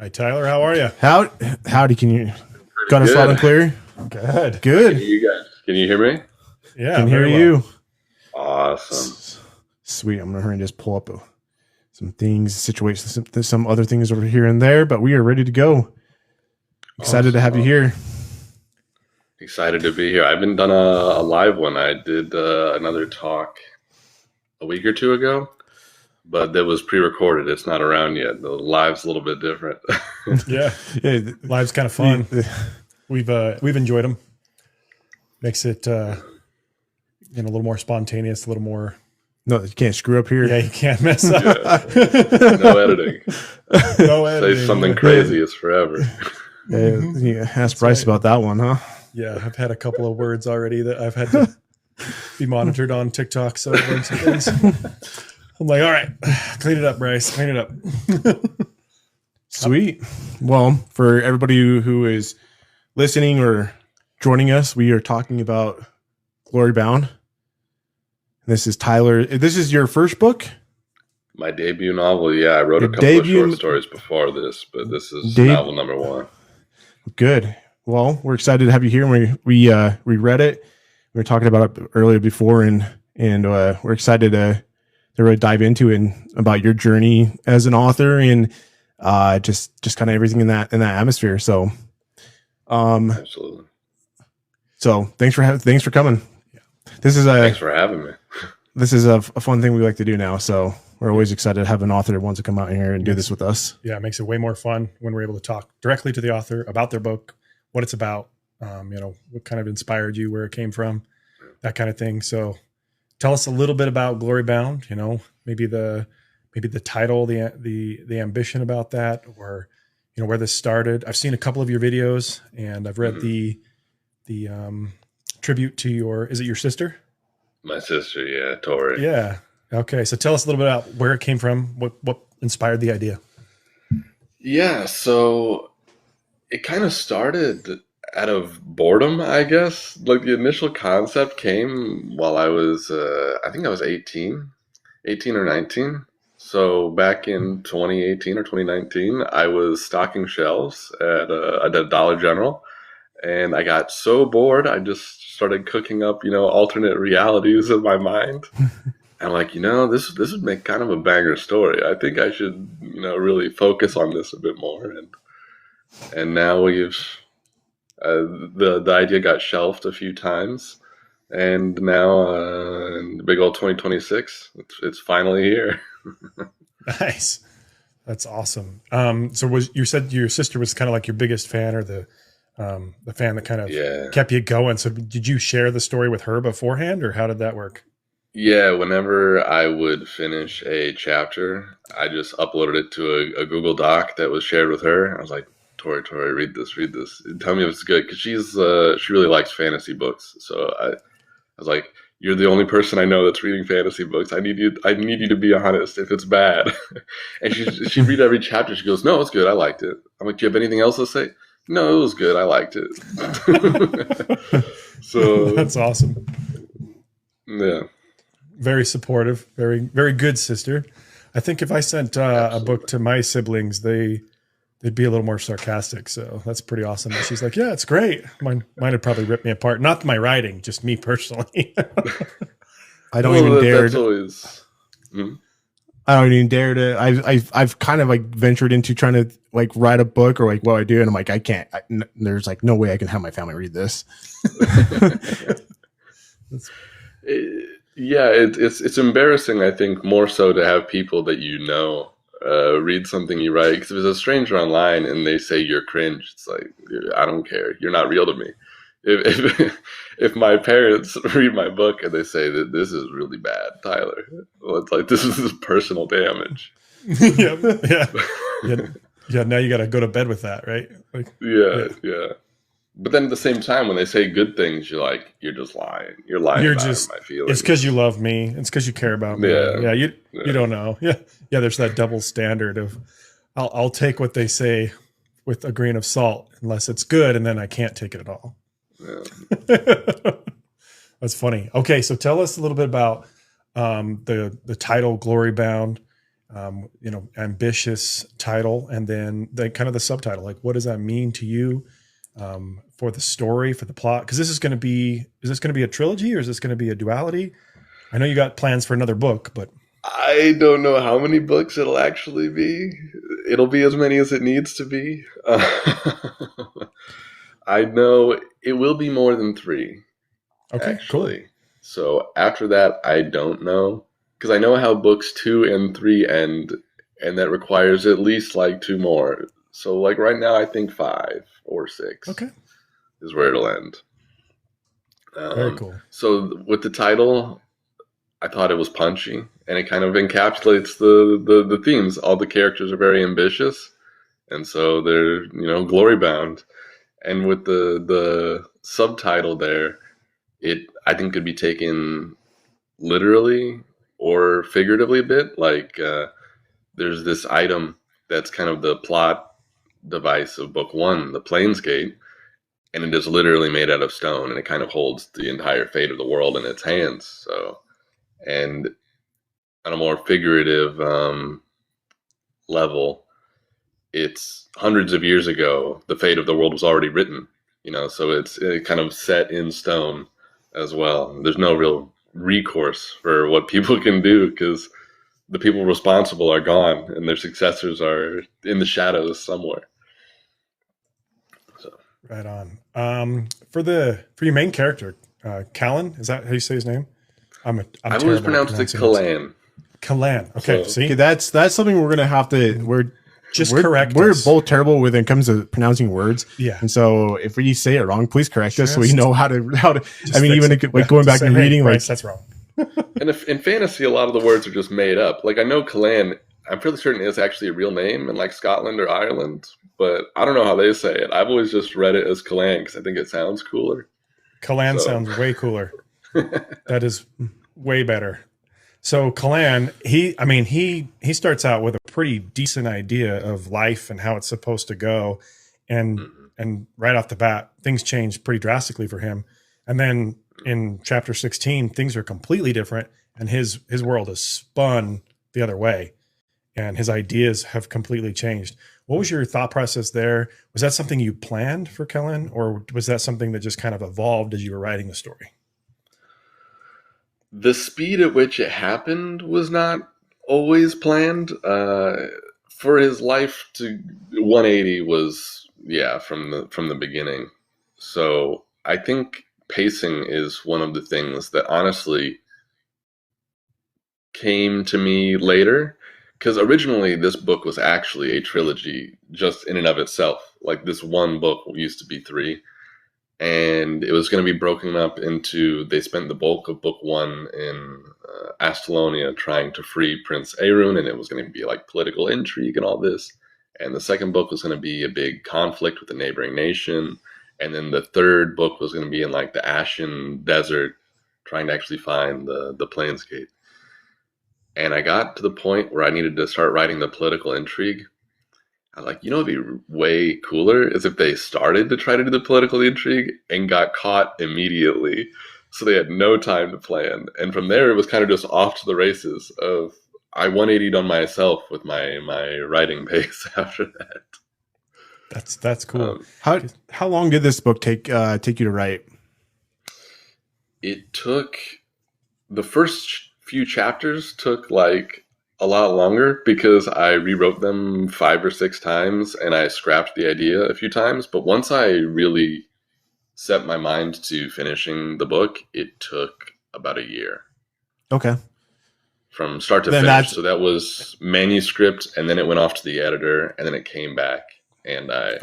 Hi, Tyler. How are you? Howdy, can you got us Good. loud and clear? Good. Can Good. you guys? Can you hear me? Yeah, Can hear very well. you. Awesome. Sweet. I'm gonna hurry and just pull up some things, situations, some other things over here and there, but we are ready to go. Excited to have you here. Excited to be here. I haven't done a live one. I did another talk a week or two ago, but that was pre-recorded. It's not around yet. The live's a little bit different. Yeah, Yeah, live's kind of fun. We've enjoyed them. Makes it a little more spontaneous, a little more. no, you can't screw up here. Yeah, you can't mess up. No editing. No editing. Say something crazy. It's forever. Yeah, ask Bryce about that one, huh? Yeah, I've had a couple of words already that I've had to be monitored on TikTok. So I've learned some things. I'm like, all right, clean it up, Bryce. Clean it up. Sweet. Well, for everybody who is listening or joining us, we are talking about Glorybound. This is Tyler. This is your first book? My debut novel. Yeah, I wrote a couple of short stories before this, but this is novel number one. Good. Well, we're excited to have you here. We read it. We were talking about it earlier before, and we're excited to really dive into it and about your journey as an author and just kind of everything in that atmosphere. So, Absolutely. So thanks for coming. Thanks for having me. This is a fun thing we like to do now. So we're always excited to have an author that wants to come out here and do this with us. Yeah, it makes it way more fun when we're able to talk directly to the author about their book, what it's about, what kind of inspired you, where it came from, that kind of thing. So tell us a little bit about Glorybound, maybe the title, the ambition about that, or, where this started. I've seen a couple of your videos and I've read the tribute to is it your sister? My sister, yeah, Tori. Yeah. Okay. So tell us a little bit about where it came from, what inspired the idea. Yeah, so it kind of started out of boredom, I guess. Like the initial concept came while I was, I think I was 18 or 19. So back in 2018 or 2019, I was stocking shelves at a Dollar General. And I got so bored, I just started cooking up, alternate realities in my mind. I'm like, this would make kind of a banger story. I think I should, really focus on this a bit more. And now we've the idea got shelved a few times, and now in the big old 2026, it's finally here. Nice, that's awesome. So you said your sister was kind of like your biggest fan, or the fan that kind of kept you going. So did you share the story with her beforehand, or how did that work? Yeah, whenever I would finish a chapter, I just uploaded it to a Google Doc that was shared with her. I was like, Tori, read this. Tell me if it's good, because she really likes fantasy books. So I was like, you're the only person I know that's reading fantasy books. I need you to be honest if it's bad. And she read every chapter. She goes, no, it's good. I liked it. I'm like, do you have anything else to say? No, it was good. I liked it. So that's awesome. Yeah. Very supportive, very, very good sister. I think if I sent a book to my siblings, they'd be a little more sarcastic. So that's pretty awesome. And she's like, yeah, it's great. Mine would probably rip me apart. Not my writing, just me personally. I don't even dare. That's always. I don't even dare to. I've kind of like ventured into trying to like write a book or like what I do, and I'm like, I can't. There's like no way I can have my family read this. Yeah, it's embarrassing. I think more so to have people that read something you write, because if it's a stranger online and they say you're cringe, it's like, I don't care. You're not real to me. If my parents read my book and they say that this is really bad, Tyler, well, it's like, this is personal damage. Yeah. Now you got to go to bed with that, right? Like, yeah. But then at the same time, when they say good things, you're just lying. You're lying about my feelings. It's because you love me. It's because you care about me. Yeah. You don't know. Yeah. There's that double standard of I'll take what they say with a grain of salt unless it's good, and then I can't take it at all. Yeah. That's funny. Okay, so tell us a little bit about the title Glorybound. ambitious title, and then the kind of the subtitle, like what does that mean to you, for the story, for the plot? Because is this going to be a trilogy, or is this going to be a duality? I know you got plans for another book, but I don't know how many books it'll actually be. It'll be as many as it needs to be. I know it will be more than 3. okay, Actually. cool. So after that, I don't know. Because I know how books 2 and 3 end, and that requires at least like 2 more. So like right now, I think 5 or 6 Okay, is where it'll end. very cool. So with the title, I thought it was punchy, and it kind of encapsulates the themes. All the characters are very ambitious, and so they're glory-bound. And with the subtitle there, it I think could be taken literally or figuratively a bit. Like there's this item that's kind of the plot device of book 1, the Planescape, and it is literally made out of stone, and it kind of holds the entire fate of the world in its hands. So, and on a more figurative level, it's hundreds of years ago, the fate of the world was already written, so it's kind of set in stone as well. There's no real recourse for what people can do because the people responsible are gone and their successors are in the shadows somewhere. So, Right on. For your main character, Callan, is that how you say his name? I'm I always terrible at pronounced it pronouncing names. Kalan. Kalan. Okay, So- see, Okay, that's something we're gonna have to. just we're, correct We're us. both terrible when it comes to pronouncing words. Yeah. And so if we say it wrong, please correct us so we Just- know how to. Just I mean, fix even it. like going Just back say, and "Hey, reading, Bryce, like that's wrong. And if, in fantasy, a lot of the words are just made up. Like I know Kalan, I'm fairly certain is actually a real name in like Scotland or Ireland, but I don't know how they say it. I've always just read it as Kalan because I think it sounds cooler. Kalan So- sounds way cooler. That is way better. So Kalan, he starts out with a pretty decent idea of life and how it's supposed to go, and right off the bat, things change pretty drastically for him. And then in chapter 16, things are completely different, and his world is spun the other way, and his ideas have completely changed. What was your thought process there? Was that something you planned for Kellen, or was that something that just kind of evolved as you were writing the story? The speed at which it happened was not always planned. For his life to 180 was from the beginning. So I think pacing is one of the things that honestly came to me later. Because originally this book was actually a trilogy just in and of itself. Like this one book used to be 3. And it was going to be broken up into, they spent the bulk of book 1 in Astelonia trying to free Prince Arun, and it was going to be like political intrigue and all this. And the second book was going to be a big conflict with the neighboring nation. And then the third book was going to be in like the Ashen Desert, trying to actually find the Planescape. And I got to the point where I needed to start writing the political intrigue. I was like, it'd be way cooler is if they started to try to do the political intrigue and got caught immediately. So they had no time to plan. And from there, it was kind of just off to the races of I 180'd on myself with my writing pace after that. That's cool. how long did this book take you to write? It took, the first few chapters took like a lot longer because I rewrote them 5 or 6 times and I scrapped the idea a few times. But once I really set my mind to finishing the book, it took about a year. Okay. From start to finish. So that was manuscript, and then it went off to the editor, and then it came back, and I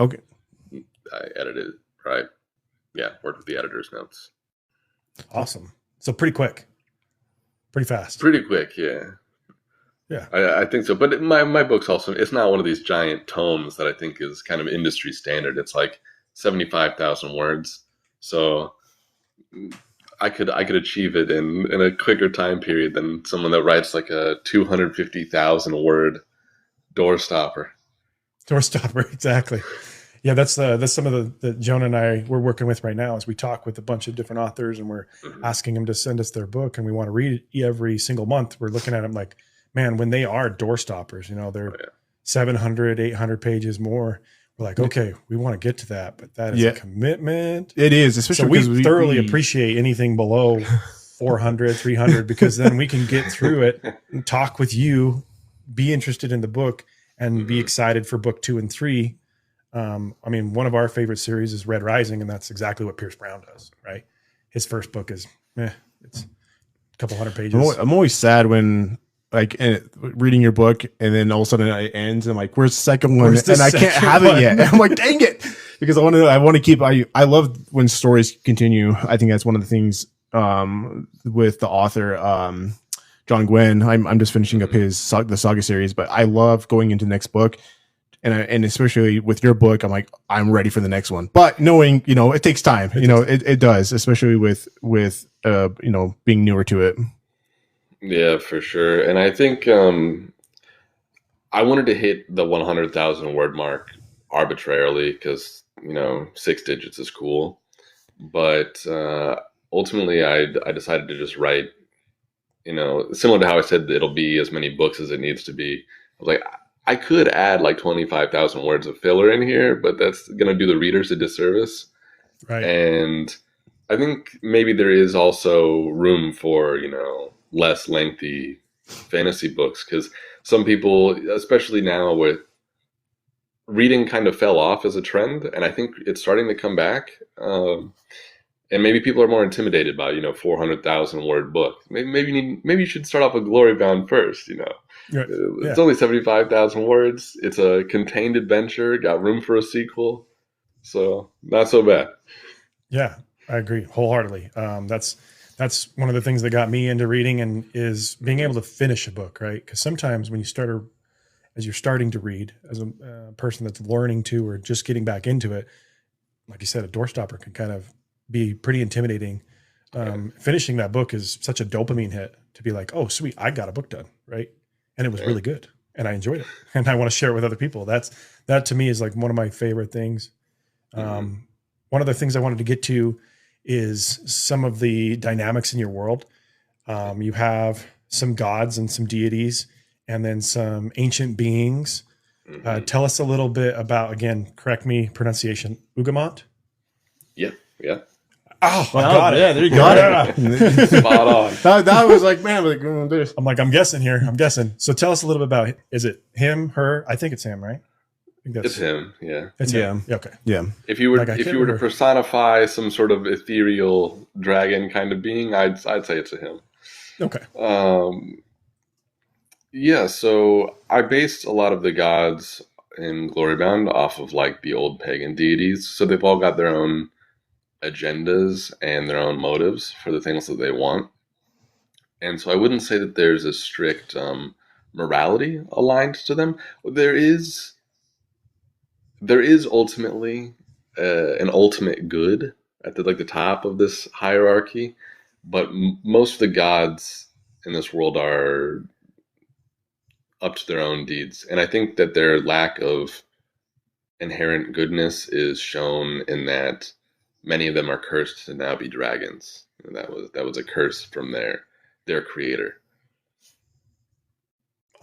edited, right? Yeah, worked with the editor's notes. Awesome. So pretty quick. Pretty fast. Pretty quick, yeah. Yeah. I think so. But my book's also, it's not one of these giant tomes that I think is kind of industry standard. It's like 75,000 words. So I could achieve it in a quicker time period than someone that writes like a 250,000 word doorstopper. Doorstopper, exactly. Yeah, that's some of the Jonah and I we're working with right now as we talk with a bunch of different authors, and we're asking them to send us their book, and we want to read it every single month. We're looking at them like, man, when they are door stoppers, they're 700, 800 pages more. We're like, okay, we want to get to that, but that is a commitment. It is, especially because we thoroughly appreciate anything below 400, 300, because then we can get through it and talk with you, be interested in the book, and be excited for book 2 and 3. One of our favorite series is Red Rising, and that's exactly what Pierce Brown does, right? His first book is, it's a couple hundred pages. I'm always sad when reading your book and then all of a sudden it ends and I'm like, where's the second one? And I can't have it yet. And I'm like, dang it. Because I want to keep, I love when stories continue. I think that's one of the things, with the author, John Gwynn. I'm just finishing up the Saga series, but I love going into the next book. And especially with your book, I'm like, I'm ready for the next one. But knowing, it takes time, it does, especially with being newer to it. Yeah, for sure. And I think I wanted to hit the 100,000 word mark arbitrarily because, 6 digits is cool. But ultimately, I decided to just write, similar to how I said it'll be as many books as it needs to be. I was like, I could add like 25,000 words of filler in here, but that's going to do the readers a disservice. Right. And I think maybe there is also room for, less lengthy fantasy books, because some people, especially now with reading, kind of fell off as a trend, and I think it's starting to come back. And maybe people are more intimidated by 400,000 word book. Maybe you should start off with Glorybound first. It's only 75,000 words. It's a contained adventure. Got room for a sequel, so not so bad. Yeah, I agree wholeheartedly. That's one of the things that got me into reading, and is being able to finish a book, right? Because sometimes when as you're starting to read, as a person that's learning to or just getting back into it, like you said, a doorstopper can kind of be pretty intimidating. Finishing that book is such a dopamine hit to be like, oh, sweet, I got a book done, right? And it was really good, and I enjoyed it, and I want to share it with other people. That to me is like one of my favorite things. One of the things I wanted to get to is some of the dynamics in your world. You have some gods and some deities, and then some ancient beings. Tell us a little bit about, again, correct me, pronunciation, Ugamont? Yeah. Oh, I got it. Yeah, there you got it. Spot on. That was like, man, I'm guessing here. I'm guessing. So tell us a little bit about, is it him, her? I think it's him, right? It's him. Yeah. It's him. Okay. Yeah. If you were to personify some sort of ethereal dragon kind of being, I'd say it's a him. Okay. Yeah. So I based a lot of the gods in Glorybound off of like the old pagan deities. So they've all got their own agendas and their own motives for the things that they want. And so I wouldn't say that there's a strict morality aligned to them. There is ultimately an ultimate good at the top of this hierarchy, but most of the gods in this world are up to their own deeds. And I think that their lack of inherent goodness is shown in that many of them are cursed to now be dragons. And that was a curse from their creator.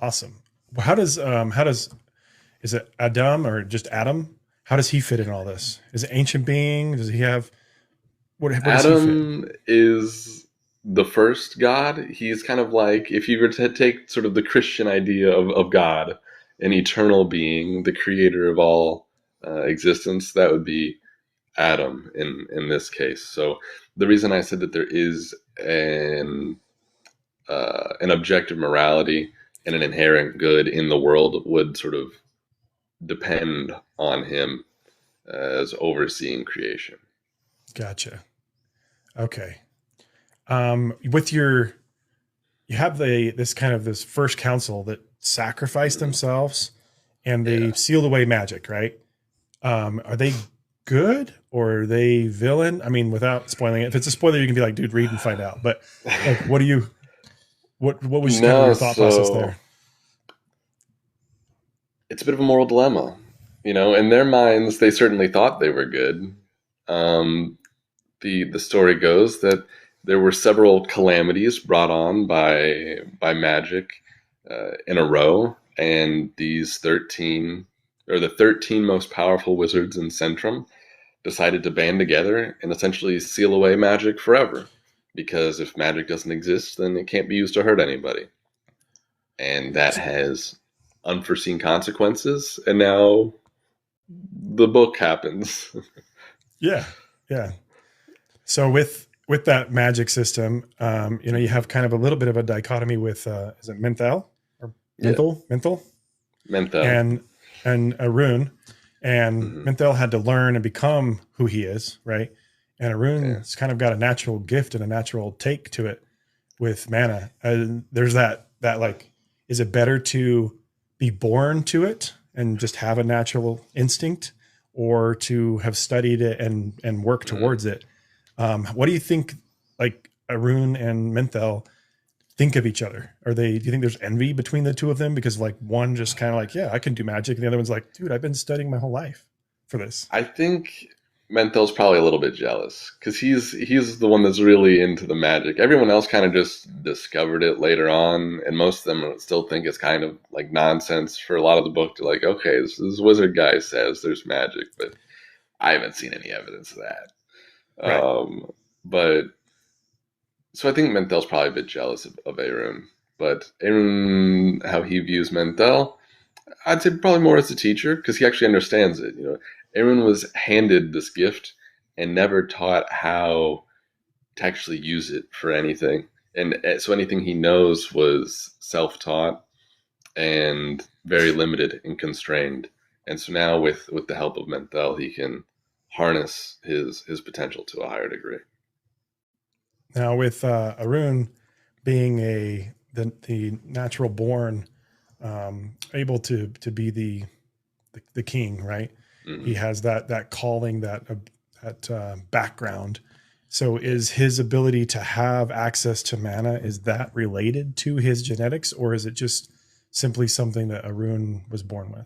Awesome. Well, how does is it Adam or just Adam? How does he fit in all this? Is it ancient being? Does he have what Adam is the first god. He's kind of like, if you were to take sort of the Christian idea of God, an eternal being, the creator of all existence, that would be Adam in this case. So the reason I said that there is an objective morality and an inherent good in the world would sort of depend on him as overseeing creation. Gotcha. Okay. With you have this first council that sacrificed themselves, and they sealed away magic, right? Are they good or are they villain? I mean, without spoiling it. If it's a spoiler, you can be like, dude, read and find out. But like, what was kind of your thought process there? It's a bit of a moral dilemma. In their minds, they certainly thought they were good. The story goes that there were several calamities brought on by magic in a row, and these 13 or the 13 most powerful wizards in Centrum decided to band together and essentially seal away magic forever. Because if magic doesn't exist, then it can't be used to hurt anybody. And that has unforeseen consequences. And now the book happens. Yeah. Yeah. So with that magic system, you have kind of a little bit of a dichotomy with is it Menthel or Menthel Menthel. and Arun, and Mm-hmm. Menthel had to learn and become who he is, right? And Arun's kind of got a natural gift and a natural take to it with mana. There's that like, is it better to be born to it and just have a natural instinct, or to have studied it and work towards it? What do you think, like Arun and Menthel think of each other? Do you think there's envy between the two of them? Because like one just kind of like, yeah, I can do magic. And the other one's like, dude, I've been studying my whole life for this. I think Menthel's probably a little bit jealous because he's the one that's really into the magic. Everyone else kind of just discovered it later on, and most of them still think it's kind of like nonsense for a lot of the book. To like, okay, this wizard guy says there's magic, but I haven't seen any evidence of that. Right. But so I think Menthel's probably a bit jealous of Arun. But Arun, how he views Menthel, I'd say probably more as a teacher because he actually understands it. Aaron was handed this gift and never taught how to actually use it for anything. And so anything he knows was self-taught and very limited and constrained. And so now with the help of Menthel, he can harness his potential to a higher degree. Now with Arun being the natural born, able to be the king, right? Mm-hmm. He has that calling, that background. So is his ability to have access to mana, is that related to his genetics, or is it just simply something that Arun was born with?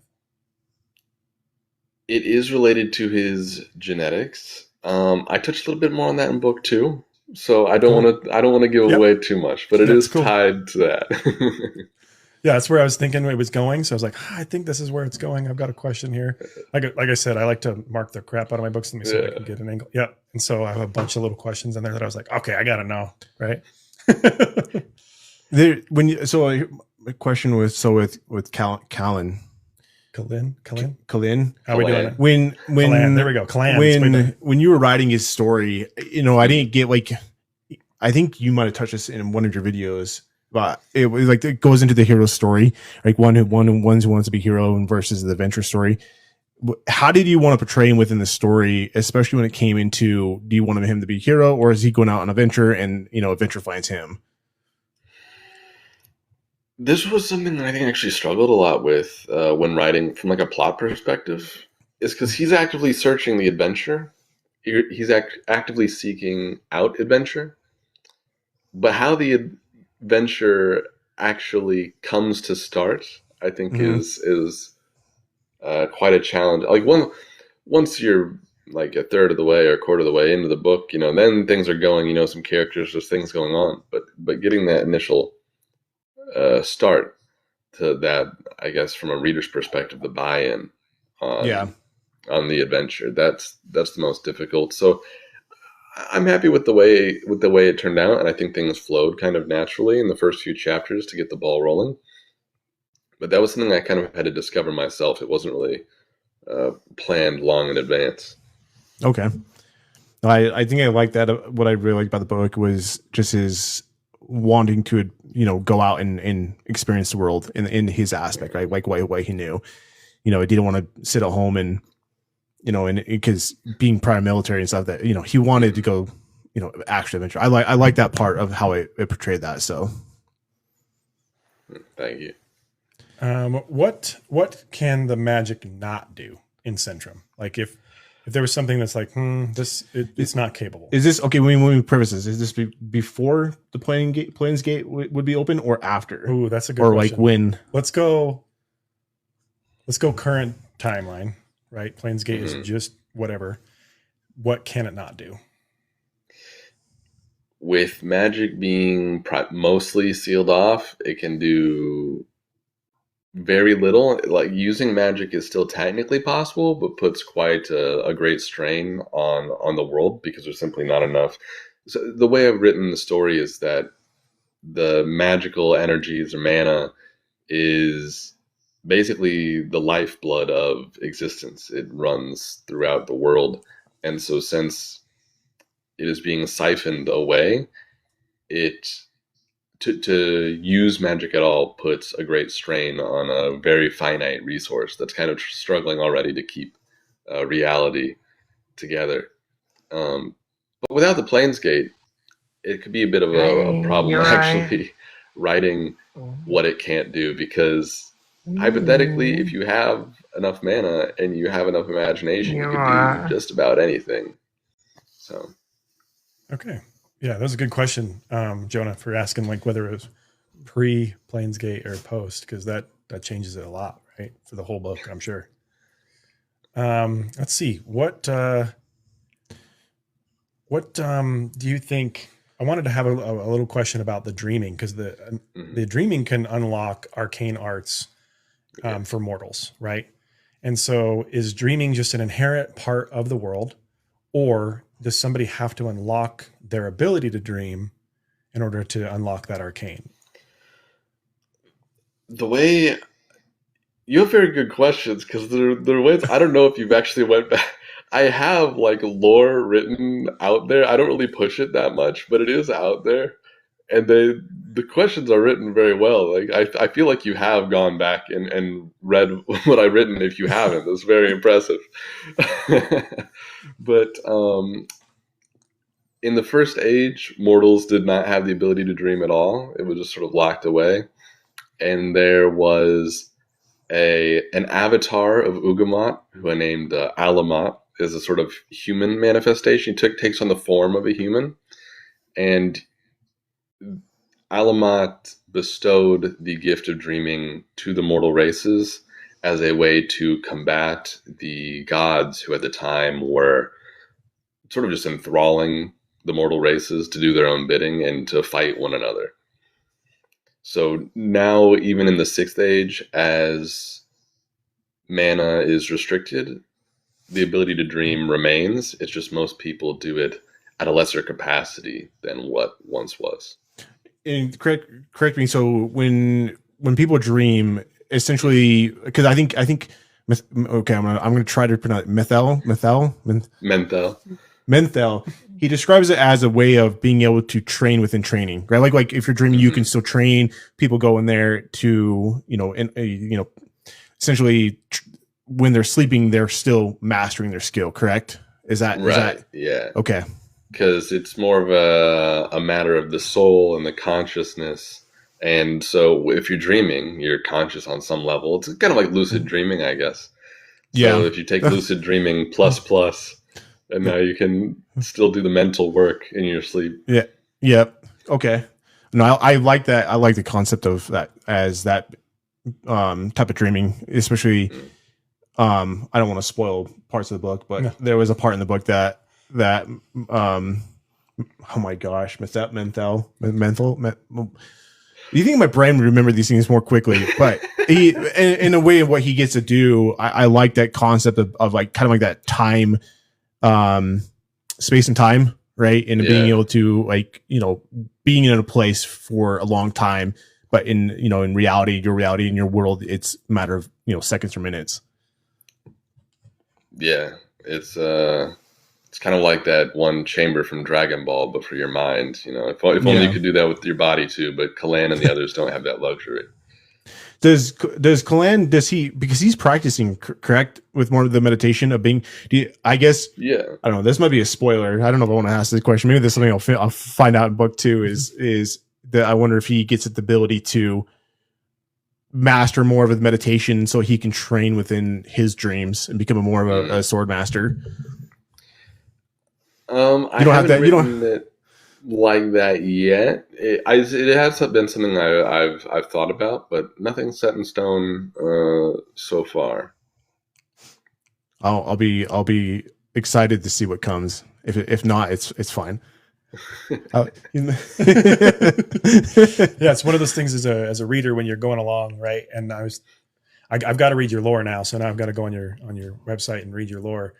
It is related to his genetics. I touched a little bit more on that in book 2, so I don't want to give away too much, but it is tied to that. Yeah, that's where I was thinking it was going. So I was like, I think this is where it's going. I've got a question here. Like I said, I like to mark the crap out of my books. Let me see if I can get an angle. Yeah. And so I have a bunch of little questions in there that I was like, okay, I got to know. Right. My question was, with Callan. Kalin. How are we doing it? When there we go. Kalan. When you were writing his story, I didn't get I think you might have touched this in one of your videos, but it was like, it goes into the hero story, like one who wants to be hero and versus the adventure story. How did you want to portray him within the story, especially when it came into, do you want him to be a hero, or is he going out on an adventure and, adventure finds him? This was something that I think I actually struggled a lot with when writing from like a plot perspective, is because he's actively searching the adventure. He's actively seeking out adventure, but how the adventure actually comes to start, I think is quite a challenge. Like once you're like a third of the way or a quarter of the way into the book, then things are going. Some characters, there's things going on, but getting that initial start to that, I guess, from a reader's perspective, the buy-in on the adventure, that's the most difficult. So I'm happy with the way it turned out, and I think things flowed kind of naturally in the first few chapters to get the ball rolling. But that was something I kind of had to discover myself. It wasn't really planned long in advance. Okay. I think I like that. What I really liked about the book was just his wanting to, go out and experience the world in his aspect, right? Like what he knew, he didn't want to sit at home and, and because being prior military and stuff, that, he wanted to go, action adventure. I like that part of how it portrayed that. So. Thank you. What can the magic not do in Centrum? Like if there was something that's like, it's not capable. Is this okay? When we preface this, is this before the Plains Gate would be open, or after? Ooh, that's a good question. Or like when? Let's go current timeline, right? Plains Gate is just whatever. What can it not do? With magic being mostly sealed off, it can do very little. Like using magic is still technically possible, but puts quite a great strain on the world because there's simply not enough. So the way I've written the story is that the magical energies or mana is basically the lifeblood of existence. It runs throughout the world. And so since it is being siphoned away, it to use magic at all puts a great strain on a very finite resource that's kind of struggling already to keep reality together. But without the Planesgate, it could be a bit of a problem You're right. actually writing what it can't do because hypothetically, if you have enough mana and you have enough imagination, you You're could right. do just about anything. So Okay. Yeah, that was a good question, Jonah, for asking like whether it was pre Planesgate or post, because that changes it a lot, right? For the whole book, I'm sure. Let's see. What do you think? I wanted to have a little question about the dreaming, because the dreaming can unlock arcane arts for mortals, right? And so is dreaming just an inherent part of the world, or does somebody have to unlock their ability to dream in order to unlock that arcane? the way you have very good questions because there are ways I don't know if you've actually went back. I have like lore written out there. I don't really push it that much, but it is out there, and the questions are written very well. Like I feel like you have gone back and read what I've written. If you haven't, that's very impressive. But in the first age, mortals did not have the ability to dream at all. It was just sort of locked away, and there was an avatar of Ugamat who I named Alamat is a sort of human manifestation. He takes on the form of a human, and Alamat bestowed the gift of dreaming to the mortal races as a way to combat the gods who at the time were sort of just enthralling the mortal races to do their own bidding and to fight one another. So now, even in the Sixth Age, as mana is restricted, the ability to dream remains. It's just most people do it at a lesser capacity than what once was. And correct me. So when people dream, essentially, because I think okay, I'm gonna try to pronounce Menthel. He describes it as a way of being able to train within training, right? Like if you're dreaming, you can still train. People go in there to essentially when they're sleeping, they're still mastering their skill. Correct? Is that right? Yeah. Okay. Because it's more of a matter of the soul and the consciousness. And so if you're dreaming, you're conscious on some level. It's kind of like lucid dreaming, I guess. So if you take lucid dreaming plus, and now you can still do the mental work in your sleep. Yeah. Yep. Okay. No, I like that. I like the concept of that as that type of dreaming, especially. I don't want to spoil parts of the book, but there was a part in the book that oh my gosh, mental. You think my brain would remember these things more quickly, but he, in a way, what he gets to do, I like that concept of like kind of like that time, space and time, right? And being able to like, being in a place for a long time, but in reality, your reality in your world, it's a matter of, seconds or minutes. Yeah. It's kind of like that one chamber from Dragon Ball, but for your mind, if only you could do that with your body too, but Kalan and the others don't have that luxury. Does Kalan, because he's practicing correct with more of the meditation of being, I guess, I don't know, this might be a spoiler. I don't know if I want to ask this question. Maybe this is something I'll find out in book 2 is that I wonder if he gets the ability to master more of the meditation so he can train within his dreams and become more of a sword master. I haven't written it like that yet. It has been something I've thought about, but nothing set in stone so far. I'll be excited to see what comes. If not, it's fine. Yeah, it's one of those things as a reader when you're going along, right? And I was I've got to read your lore now. So now I've got to go on your website and read your lore.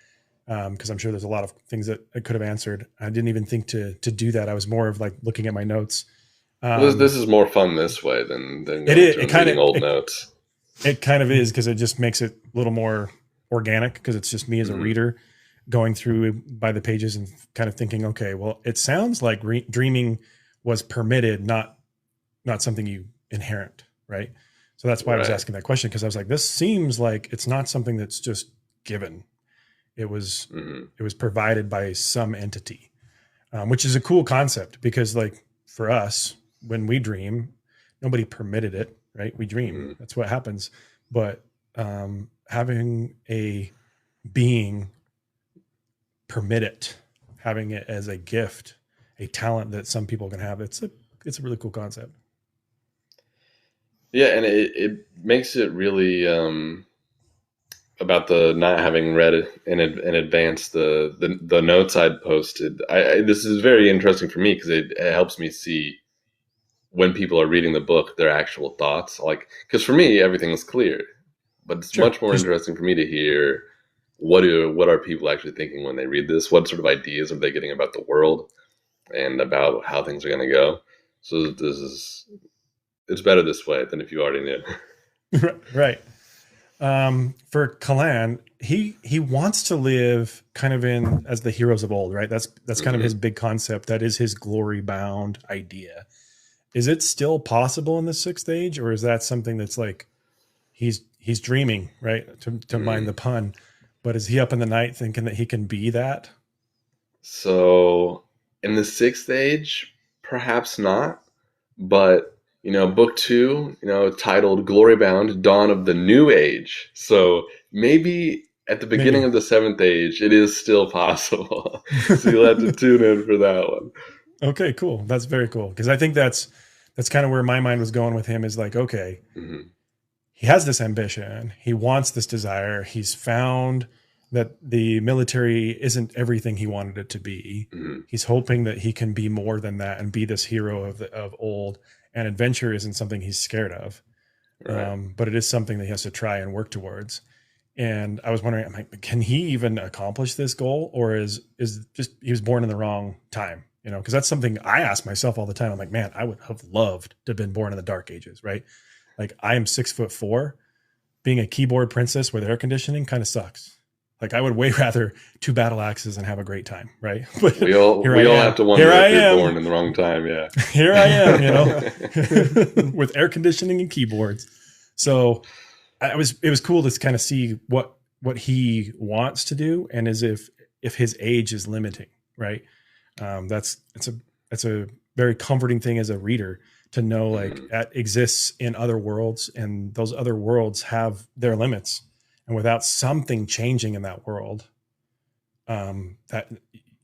Because I'm sure there's a lot of things that I could have answered. I didn't even think to do that. I was more of like looking at my notes. Well, this is more fun this way than going It is. through and reading old notes. It kind of is, because it just makes it a little more organic, because it's just me as a reader going through by the pages and kind of thinking, okay, well, it sounds like dreaming was permitted, not something you inherit, right? So that's why I was asking that question, because I was like, this seems like it's not something that's just given. It was provided by some entity, which is a cool concept, because like for us, when we dream, nobody permitted it, right? We dream. That's what happens. But having a being permit it, having it as a gift, a talent that some people can have, it's a really cool concept. Yeah, and it makes it really about the not having read in advance the notes I'd posted. This is very interesting for me, because it helps me see when people are reading the book their actual thoughts. Like, because for me everything is clear, but it's much more interesting for me to hear what are people actually thinking when they read this. What sort of ideas are they getting about the world and about how things are going to go? So it's better this way than if you already knew. Right. For Kalan, he wants to live kind of in as the heroes of old, right? That's kind of his big concept. That is his glory-bound idea. Is it still possible in the sixth age, or is that something that's like he's dreaming, right? To mind the pun, but is he up in the night thinking that he can be that? So in the sixth age, perhaps not, but book 2, titled Glorybound, Dawn of the New Age. So maybe at the beginning of the seventh age, it is still possible. So you'll have to tune in for that one. Okay, cool. That's very cool. Because I think that's kind of where my mind was going with him, is like, okay, he has this ambition. He wants this desire. He's found that the military isn't everything he wanted it to be. He's hoping that he can be more than that and be this hero of old. And adventure isn't something he's scared of, but it is something that he has to try and work towards. And I was wondering, I'm like, can he even accomplish this goal, or is just he was born in the wrong time? Because that's something I ask myself all the time. I'm like, man, I would have loved to have been born in the dark ages, right? Like, I am 6'4". Being a keyboard princess with air conditioning kind of sucks. Like, I would way rather 2 battle axes and have a great time, right? But we all have to wonder if you're born in the wrong time, yeah. Here I am, with air conditioning and keyboards. So it was cool to kind of see what he wants to do, and as if his age is limiting, right? It's a very comforting thing as a reader to know, like, that exists in other worlds, and those other worlds have their limits. And without something changing in that world, that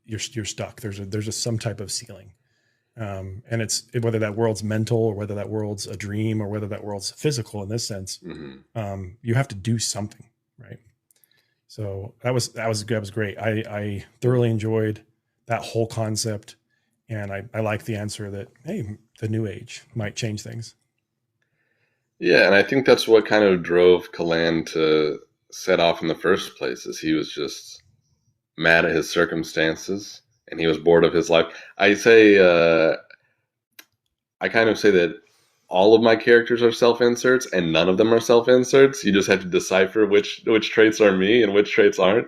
you're stuck. There's just some type of ceiling, and it's whether that world's mental, or whether that world's a dream, or whether that world's physical. In this sense, you have to do something, right? So that was great. I thoroughly enjoyed that whole concept, and I like the answer that, hey, the new age might change things. Yeah, and I think that's what kind of drove Kalan to set off in the first place, is he was just mad at his circumstances, and he was bored of his life. I kind of say that all of my characters are self-inserts, and none of them are self-inserts. You just have to decipher which traits are me and which traits aren't.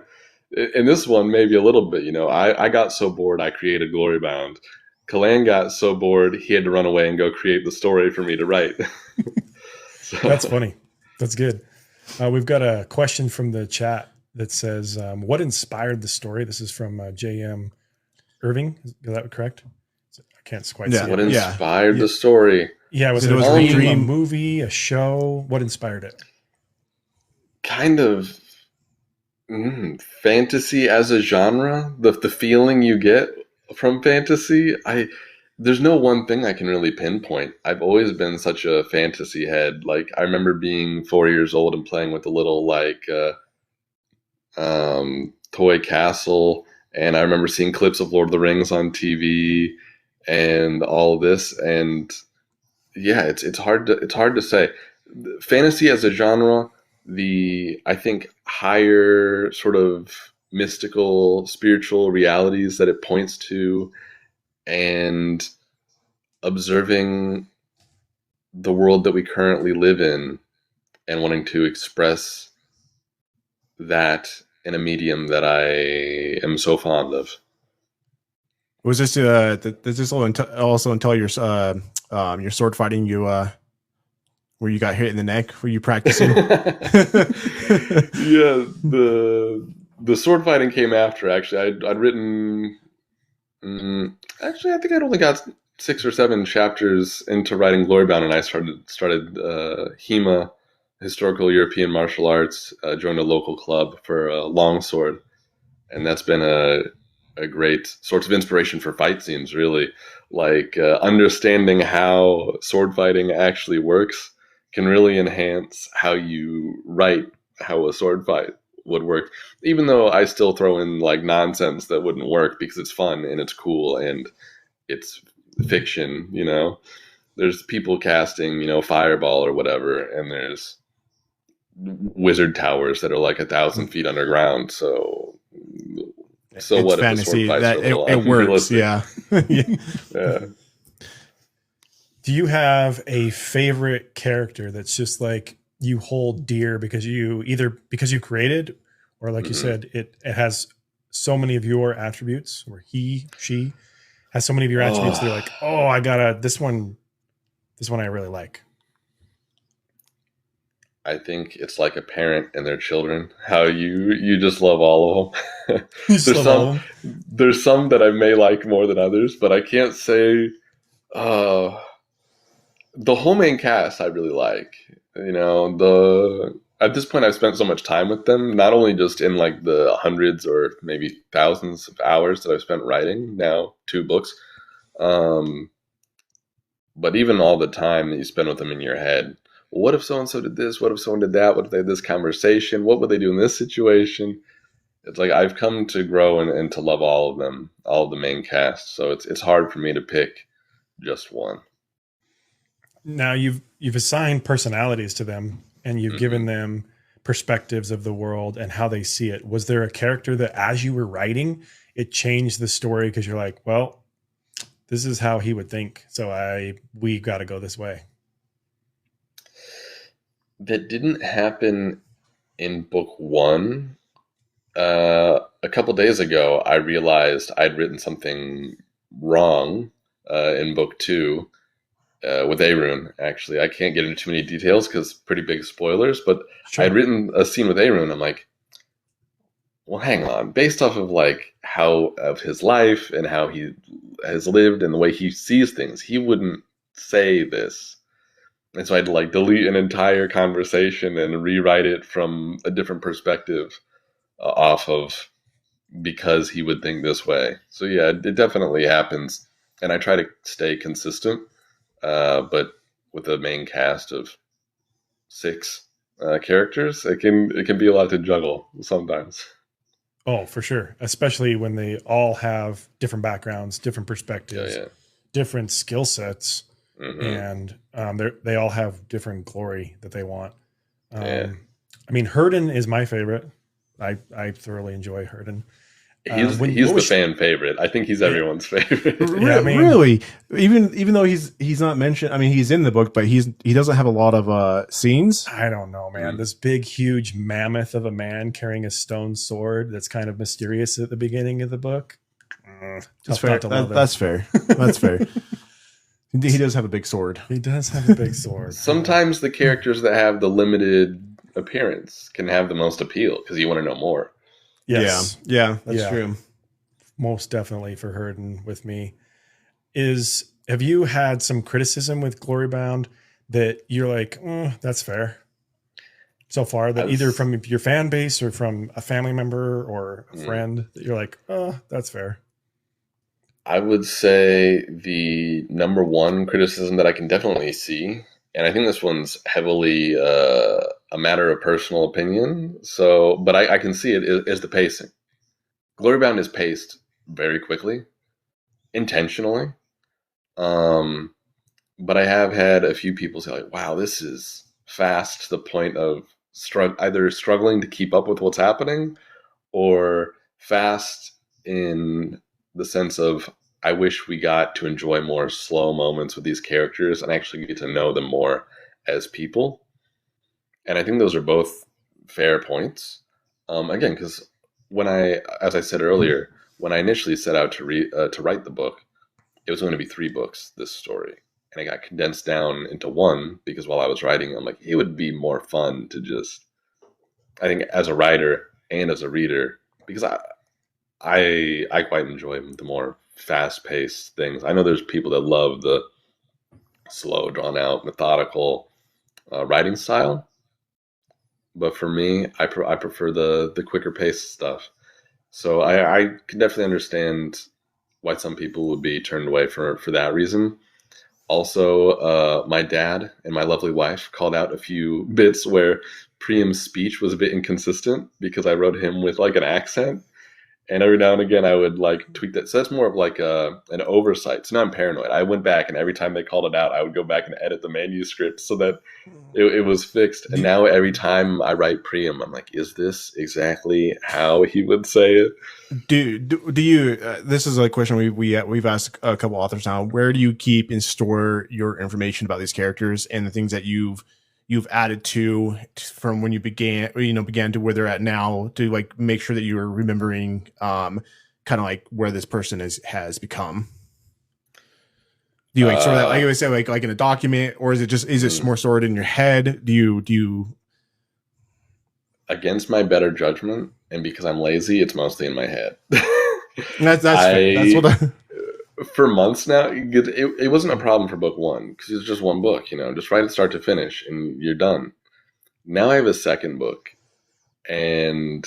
In this one, maybe a little bit. I got so bored, I created Glorybound. Kalan got so bored, he had to run away and go create the story for me to write. So. That's funny. That's good. We've got a question from the chat that says, what inspired the story? This is from J.M. Irving. Is that correct? I can't quite see it. What inspired the story? Yeah, was it a dream, a movie, a show? What inspired it? Kind of fantasy as a genre. The feeling you get from fantasy. There's no one thing I can really pinpoint. I've always been such a fantasy head. Like, I remember being 4 years old and playing with a little toy castle, and I remember seeing clips of Lord of the Rings on TV and all of this. And yeah, it's hard to say. Fantasy as a genre, the, I think, higher sort of mystical, spiritual realities that it points to, and observing the world that we currently live in and wanting to express that in a medium that I am so fond of. Was this does this also entail your sword fighting, you where you got hit in the neck? Were you practicing? Yeah, the sword fighting came after. Actually, I'd written. Actually, I think I'd only got 6 or 7 chapters into writing Glorybound, and I started HEMA, Historical European Martial Arts. Joined a local club for longsword, and that's been a great source of inspiration for fight scenes. Really, like understanding how sword fighting actually works can really enhance how you write how a sword fight would work. Even though I still throw in like nonsense that wouldn't work because it's fun and it's cool and it's fiction. There's people casting fireball or whatever, and there's wizard towers that are like 1,000 feet underground. So It's what fantasy. if the sword fights That it works. Yeah. Yeah. Do you have a favorite character that's just like you hold dear because you created, or like you said, it has so many of your attributes, or she has so many of your attributes. They're like, oh, I gotta this one I really like. I think it's like a parent and their children. How you just love all of them. There's some that I may like more than others, but I can't say. The whole main cast I really like. At this point I've spent so much time with them, not only just in like the hundreds or maybe thousands of hours that I've spent writing now 2 books, but even all the time that you spend with them in your head. What if so and so did this? What if someone did that? What if they had this conversation? What would they do in this situation? It's like I've come to grow and to love all of them, all of the main cast. So it's hard for me to pick just one. Now you've assigned personalities to them, and you've given them perspectives of the world and how they see it. Was there a character that as you were writing, it changed the story because you're like, well, this is how he would think, so we got to go this way? That didn't happen in book 1. A couple days ago, I realized I'd written something wrong in book 2 with Arun. Actually, I can't get into too many details because pretty big spoilers. But Sure. I'd written a scene with Arun. I'm like, well, hang on. Based off of like how of his life and how he has lived and the way he sees things, he wouldn't say this. And so I had to like delete an entire conversation and rewrite it from a different perspective off of because he would think this way. So yeah, it definitely happens. And I try to stay consistent, but with a main cast of 6 characters, it can be a lot to juggle sometimes. Oh, for sure. Especially when they all have different backgrounds, different perspectives, different skill sets, and they all have different glory that they want. I mean, Herden is my favorite. I thoroughly enjoy Herden. He's the fan favorite. I think he's everyone's favorite. Yeah, I mean, really, even though he's not mentioned. I mean, he's in the book, but he doesn't have a lot of scenes. I don't know, man. This big, huge mammoth of a man carrying a stone sword that's kind of mysterious at the beginning of the book. That's fair. That's fair. That's fair. He does have a big sword. He does have a big sword. Sometimes the characters that have the limited appearance can have the most appeal because you want to know more. Yes. Yeah, that's true. Most definitely for Herden with me. Have you had some criticism with Glorybound that you're like, that's fair so far, that either from your fan base or from a family member or a friend that you're like, that's fair? I would say the number one criticism that I can definitely see, and I think this one's heavily a matter of personal opinion. So, but I can see it is the pacing. Glorybound is paced very quickly, intentionally. But I have had a few people say like, "Wow, this is fast to the point of either struggling to keep up with what's happening, or fast in the sense of I wish we got to enjoy more slow moments with these characters and actually get to know them more as people. And I think those are both fair points. Again, because as I said earlier, when I initially set out to write the book, it was going to be 3 books, this story. And it got condensed down into 1 because while I was writing, I'm like, it would be more fun to just, I think as a writer and as a reader, because I quite enjoy the more fast-paced things. I know there's people that love the slow, drawn-out, methodical writing style, but for me, I prefer the quicker paced stuff. So I can definitely understand why some people would be turned away for that reason. Also, my dad and my lovely wife called out a few bits where Priam's speech was a bit inconsistent because I wrote him with like an accent. And every now and again, I would like tweak that. So that's more of like an oversight. So now I'm paranoid. I went back, and every time they called it out, I would go back and edit the manuscript so that it was fixed. And now every time I write Priam, I'm like, is this exactly how he would say it? Do you? This is a question we've asked a couple authors now. Where do you keep and store your information about these characters and the things that you've added to from when you began to where they're at now, to like make sure that you are remembering kind of like where this person has become? Do you like sort of that, like I said, like in a document, or is it more stored in your head? Do you Against my better judgment, and because I'm lazy, it's mostly in my head. that's fair. That's what for months now, it wasn't a problem for book 1 because it's just 1 book, just write it start to finish and you're done. Now I have a second book, and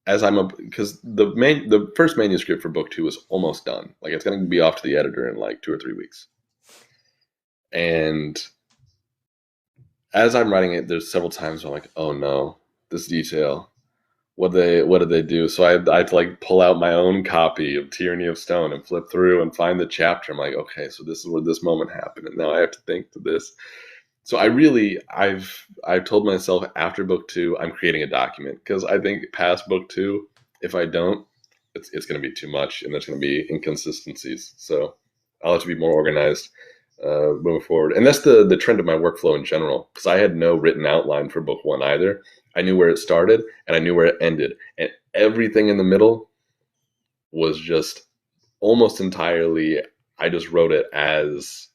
because the first manuscript for book 2 is almost done. Like it's going to be off to the editor in like 2 or 3 weeks. And as I'm writing it, there's several times where I'm like, oh no, this detail. What did they do? So I had to like pull out my own copy of Tyranny of Stone and flip through and find the chapter. I'm like, okay, so this is where this moment happened, and now I have to think to this. So I've told myself after book 2, I'm creating a document, because I think past book 2, if I don't, it's going to be too much and there's going to be inconsistencies. So I'll have to be more organized moving forward. And that's the trend of my workflow in general, because I had no written outline for book 1 either. I knew where it started and I knew where it ended, and everything in the middle was just almost entirely, I just wrote it as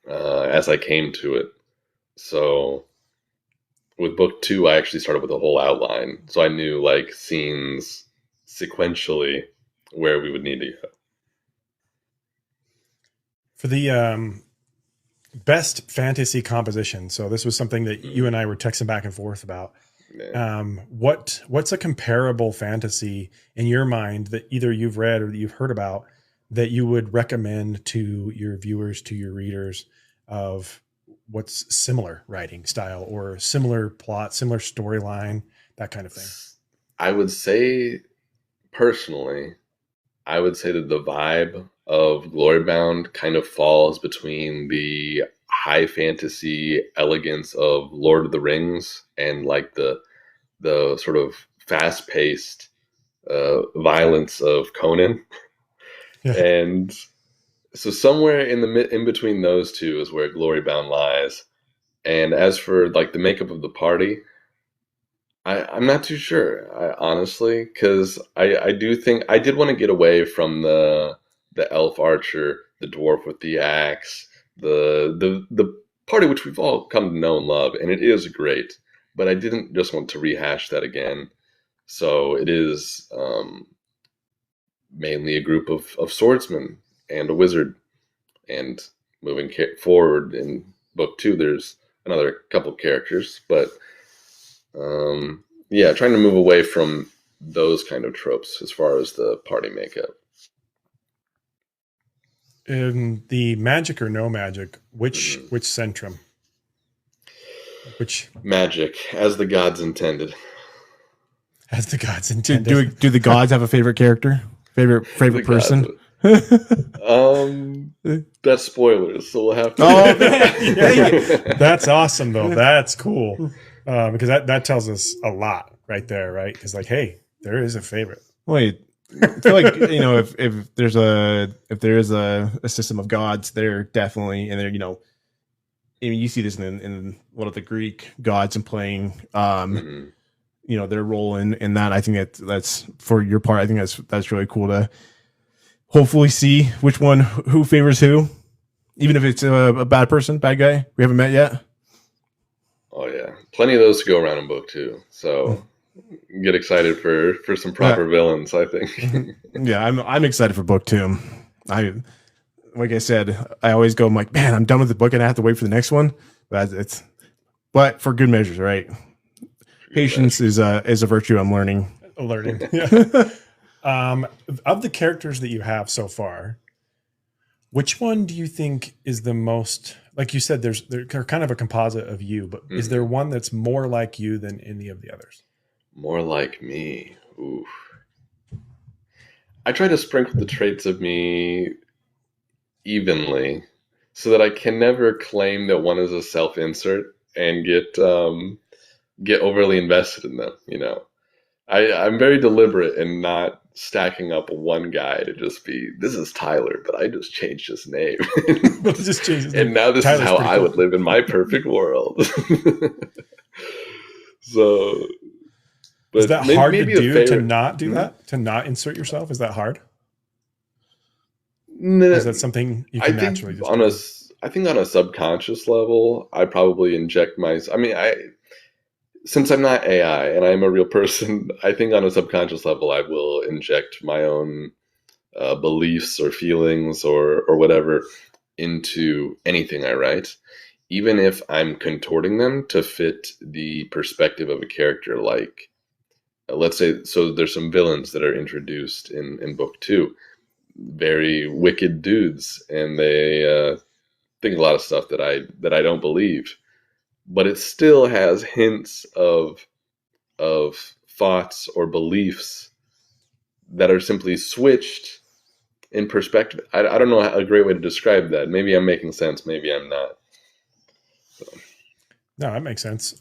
I came to it. So with book 2, I actually started with a whole outline, so I knew like scenes sequentially where we would need to go. For the best fantasy composition, so this was something that you and I were texting back and forth about. Yeah. What's a comparable fantasy in your mind that either you've read or that you've heard about that you would recommend to your viewers, to your readers, of what's similar writing style or similar plot, similar storyline, that kind of thing? I would say, personally, that the vibe of Glorybound kind of falls between the high fantasy elegance of Lord of the Rings and like the sort of fast paced violence of Conan. Yeah. And so somewhere in between those two is where Glorybound lies. And as for like the makeup of the party, I'm not too sure, honestly, because I do think I did want to get away from the elf archer, the dwarf with the axe, the party which we've all come to know and love, and it is great. But I didn't just want to rehash that again. So it is mainly a group of swordsmen and a wizard. And moving forward in book 2, there's another couple characters, but yeah, trying to move away from those kind of tropes as far as the party makeup. In the magic or no magic, which centrum? Which magic, as the gods intended. As the gods intended. Do the gods have a favorite character? Favorite person? That's spoilers, so we'll have to. Oh, man. That's awesome, though. That's cool. Because that tells us a lot right there, right? Because like, hey, there is a favorite. Wait, I feel like if there is a system of gods, they're definitely, and they're I mean, you see this in one of the Greek gods and playing Mhm. their role in that. I think that's for your part. I think that's really cool to hopefully see which one who favors who, even if it's a bad person, bad guy we haven't met yet. Oh yeah, plenty of those to go around in book two. So get excited for some proper villains, I think. Yeah, I'm excited for book two. I like I said, I always go, I'm like, man, I'm done with the book and I have to wait for the next one. But for good measures, right? Patience is a virtue I'm learning. Alerting. Yeah. Of the characters that you have so far, which one do you think is the most, like you said, they're kind of a composite of you, but is there one that's more like you than any of the others? More like me. Oof. I try to sprinkle the traits of me evenly so that I can never claim that one is a self-insert and get overly invested in them, you know. I'm very deliberate in not stacking up one guy to just be, this is Tyler, but I just changed his name. Just change his And name. now this Tyler's is how pretty I cool. would live in my perfect world. So, but Is that maybe, hard maybe to a do, to favorite. not do that? To not insert yourself? Is that hard? Or is Nah, that something you I can think naturally just on a, do? s- I think on a subconscious level, I probably inject my. I mean, since I'm not AI and I'm a real person, I think on a subconscious level, I will inject my own beliefs or feelings or whatever into anything I write, even if I'm contorting them to fit the perspective of a character. Like, let's say, so there's some villains that are introduced in book two, very wicked dudes, and they think a lot of stuff that I don't believe, but it still has hints of thoughts or beliefs that are simply switched in perspective. I don't know a great way to describe that. Maybe I'm making sense. Maybe I'm not. So, No, that makes sense.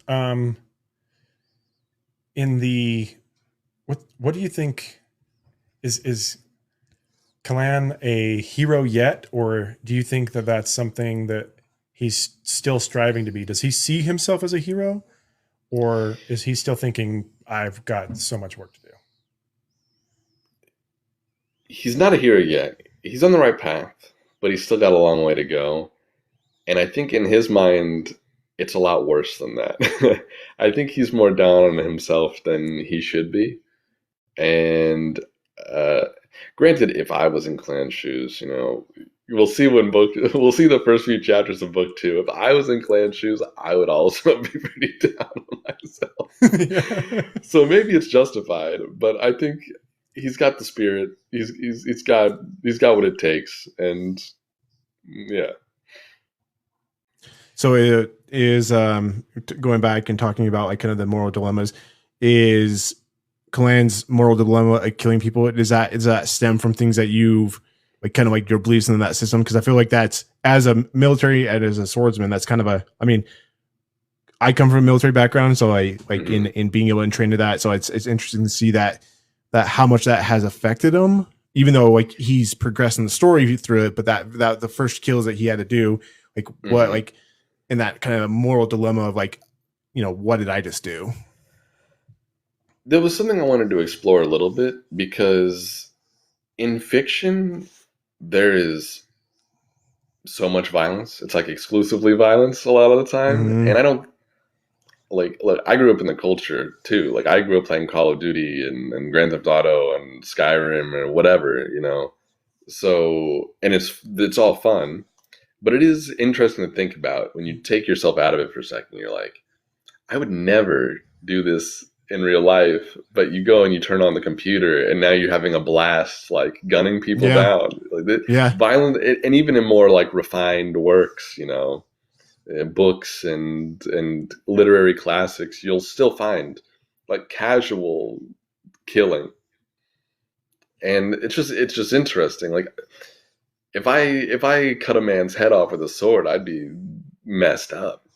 In the what do you think is Kalan a hero yet, or do you think that that's something that he's still striving to be? Does he see himself as a hero, or is he still thinking I've got so much work to do? he's not a hero yet. He's on the right path, but he's still got a long way to go. And I think in his mind, it's a lot worse than that. I think he's more down on himself than he should be. And uh, granted, if I was in Clan's shoes, we'll see we'll see the first few chapters of book two. If I was in Clan's shoes, I would also be pretty down on myself. Yeah. So maybe it's justified, but I think he's got the spirit. He's got what it takes, and yeah. So it is going back and talking about like kind of the moral dilemmas. Is Kalan's moral dilemma like killing people? Does that stem from things that you've like kind of like your beliefs in that system? Because I feel like that's, as a military and as a swordsman, that's kind of I mean, I come from a military background, so I like in being able to train to that. So it's interesting to see that how much that has affected him, even though like he's progressing the story through it. But that the first kills that he had to do, like what like in that kind of moral dilemma of like, what did I just do? There was something I wanted to explore a little bit because in fiction there is so much violence. It's like exclusively violence a lot of the time, Mm-hmm. and I don't like. Look, I grew up in the culture too. Like I grew up playing Call of Duty and Grand Theft Auto and Skyrim or whatever. So and it's all fun, but it is interesting to think about when you take yourself out of it for a second. You're like, I would never do this in real life, but you go and you turn on the computer and now you're having a blast, like gunning people Yeah. down. Like Yeah. violent, and even in more like refined works, books and literary classics, you'll still find like casual killing, and it's just interesting. Like if I cut a man's head off with a sword, I'd be messed up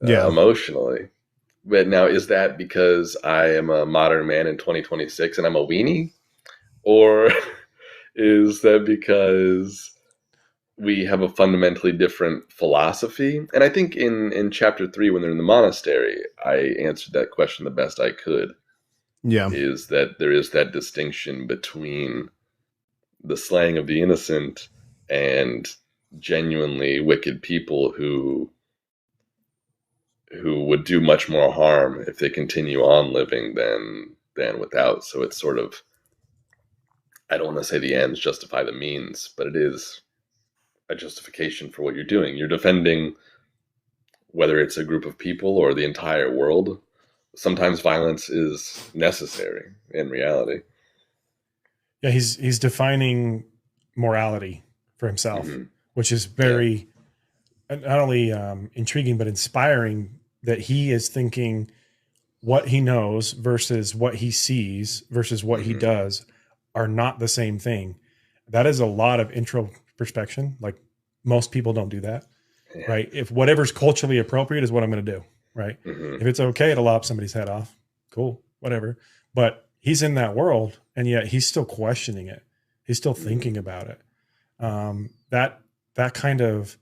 Yeah. emotionally. But now, is that because I am a modern man in 2026 and I'm a weenie? Or is that because we have a fundamentally different philosophy? And I think in chapter 3, when they're in the monastery, I answered that question the best I could. Yeah. Is that there is that distinction between the slaying of the innocent and genuinely wicked people who would do much more harm if they continue on living than without. So it's sort of, I don't want to say the ends justify the means, but it is a justification for what you're doing. You're defending, whether it's a group of people or the entire world. Sometimes violence is necessary in reality. Yeah, he's defining morality for himself, which is very not only intriguing but inspiring, that he is thinking what he knows versus what he sees versus what he does are not the same thing. That is a lot of introspection. Like, most people don't do that, right? If whatever's culturally appropriate is what I'm going to do, right? If it's okay to lop somebody's head off, cool, whatever. But he's in that world, and yet he's still questioning it. He's still thinking about it. That kind of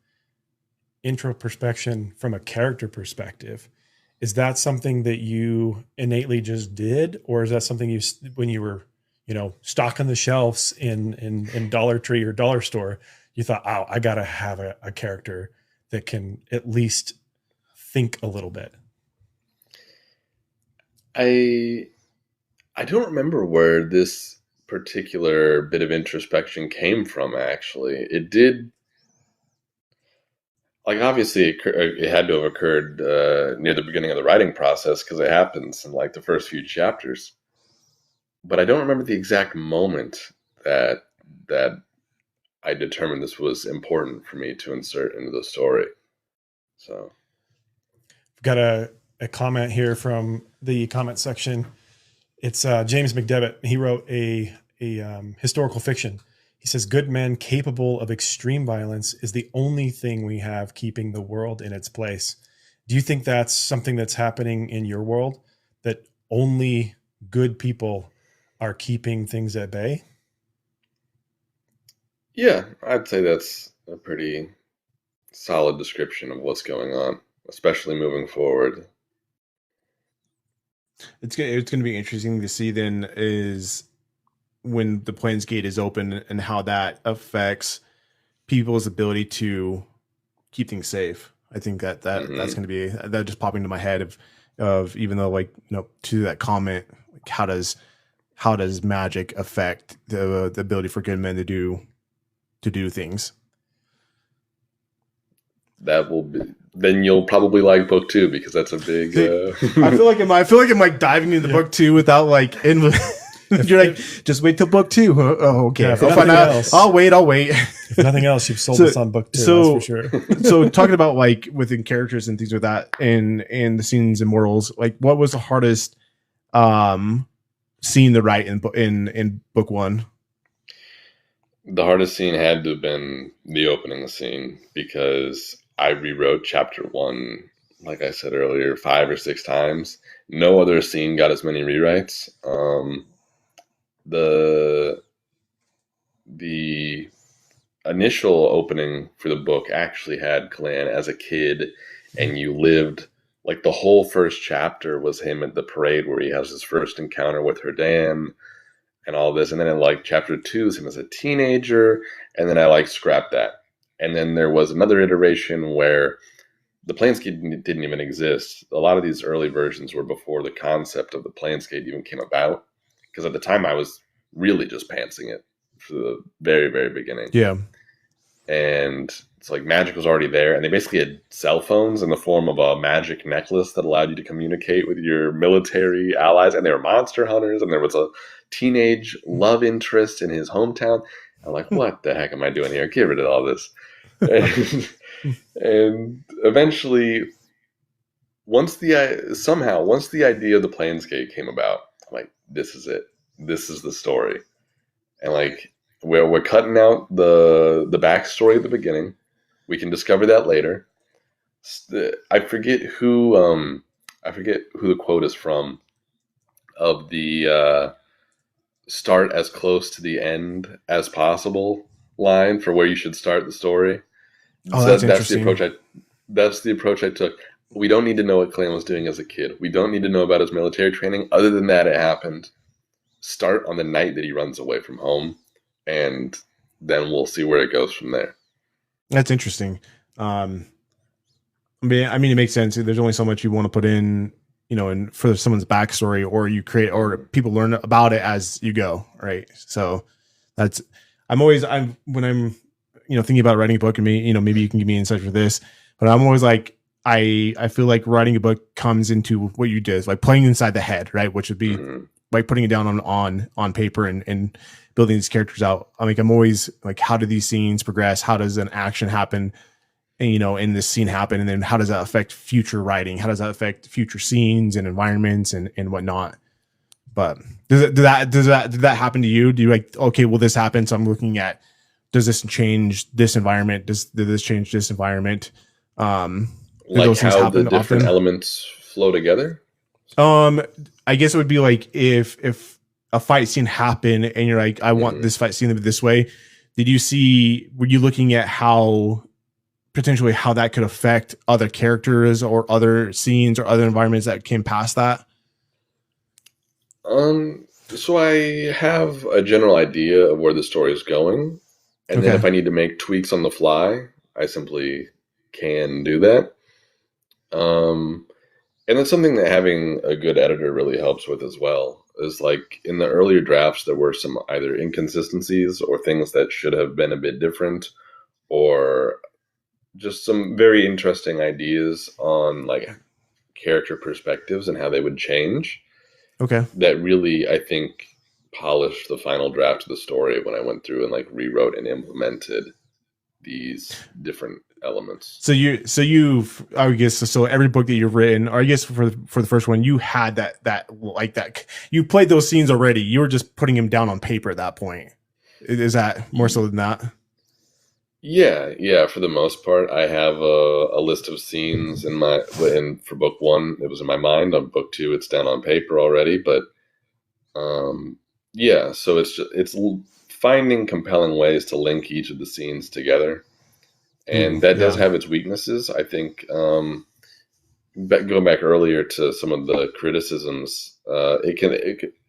introspection from a character perspective, is that something that you innately just did, or is that something you, when you were, stocking the shelves in Dollar Tree or Dollar Store, you thought, oh, I gotta have a character that can at least think a little bit? I don't remember where this particular bit of introspection came from, actually. It did, like, obviously it had to have occurred near the beginning of the writing process, because it happens in like the first few chapters. But I don't remember the exact moment that I determined this was important for me to insert into the story. So We've got a comment here from the comment section. It's James McDevitt. He wrote a historical fiction. He says, good men capable of extreme violence is the only thing we have keeping the world in its place. Do you think that's something that's happening in your world, that only good people are keeping things at bay? Yeah, I'd say that's a pretty solid description of what's going on, especially moving forward. It's going to be interesting to see then is when the Plains Gate is open and how that affects people's ability to keep things safe. I think that's going to be, that just popping into my head of even though, like, to that comment, like, how does magic affect the ability for good men to do things? That will be, then you'll probably like book 2, because that's a big I feel like I'm like diving into book 2 without like you're like, just wait till book 2. Oh, okay. Yeah, I'll find out. I'll wait. If nothing else, you've sold us on book 2, that's for sure. So talking about like within characters and things like that, and the scenes and morals, like, what was the hardest scene to write in book 1? The hardest scene had to have been the opening scene, because I rewrote chapter 1, like I said earlier, 5 or 6 times. No other scene got as many rewrites. The initial opening for the book actually had Clan as a kid, and you lived, like, the whole first chapter was him at the parade where he has his first encounter with her dam and all this. And then in like chapter 2 is him as a teenager, and then I scrapped that. And then there was another iteration where the Planescape didn't even exist. A lot of these early versions were before the concept of the Planescape even came about, because at the time I was really just pantsing it for the very, very beginning. Yeah. And it's like magic was already there, and they basically had cell phones in the form of a magic necklace that allowed you to communicate with your military allies, and they were monster hunters, and there was a teenage love interest in his hometown. I'm like, what the heck am I doing here? Get rid of all this. And eventually, once the idea of the Planescape came about, I'm like, this is it. This is the story. And like, we're cutting out the backstory at the beginning. We can discover that later. I forget who I forget who the quote is from, of the start as close to the end as possible line for where you should start the story. Oh, So that's that's interesting. the approach I took. We don't need to know what Clan was doing as a kid. We don't need to know about his military training. Other than that, it happened. Start on the night that he runs away from home, and then we'll see where it goes from there. That's interesting. Um, I mean, it makes sense. There's only so much you want to put in, and for someone's backstory, or you create, or people learn about it as you go, right? So that's, when I'm, thinking about writing a book, and maybe you can give me insight for this, but I'm always like, I feel like writing a book comes into what you did, like playing inside the head, right? Which would be like putting it down on paper and building these characters out. I'm always like, how do these scenes progress? How does an action happen? And, in this scene happen, and then how does that affect future writing? How does that affect future scenes and environments and whatnot? But did that happen to you? Do you like, okay, well, this happened, so I'm looking at, does this change this environment? Did this change this environment? Did Like those things how the happen different often? elements flow together. I guess it would be like if a fight scene happened and you're like, I want this fight scene to be this way. Were you looking at potentially how that could affect other characters or other scenes or other environments that came past that? So I have a general idea of where the story is going, and then Okay. if I need to make tweaks on the fly, I simply can do that. Um, and that's something that having a good editor really helps with as well. Is like in the earlier drafts, there were some either inconsistencies or things that should have been a bit different, or just some very interesting ideas on like character perspectives and how they would change Okay. that really, I think, polished the final draft of the story when I went through and like rewrote and implemented these different elements. I guess, so every book that you've written, or I guess for the first one, you had that, you played those scenes already. You were just putting them down on paper at that point. Is that more so than that? Yeah, for the most part, I have a list of scenes for book one, it was in my mind. On book two, it's down on paper already. But yeah, so it's finding compelling ways to link each of the scenes together, and that does Yeah. have its weaknesses. I think going back earlier to some of the criticisms, it can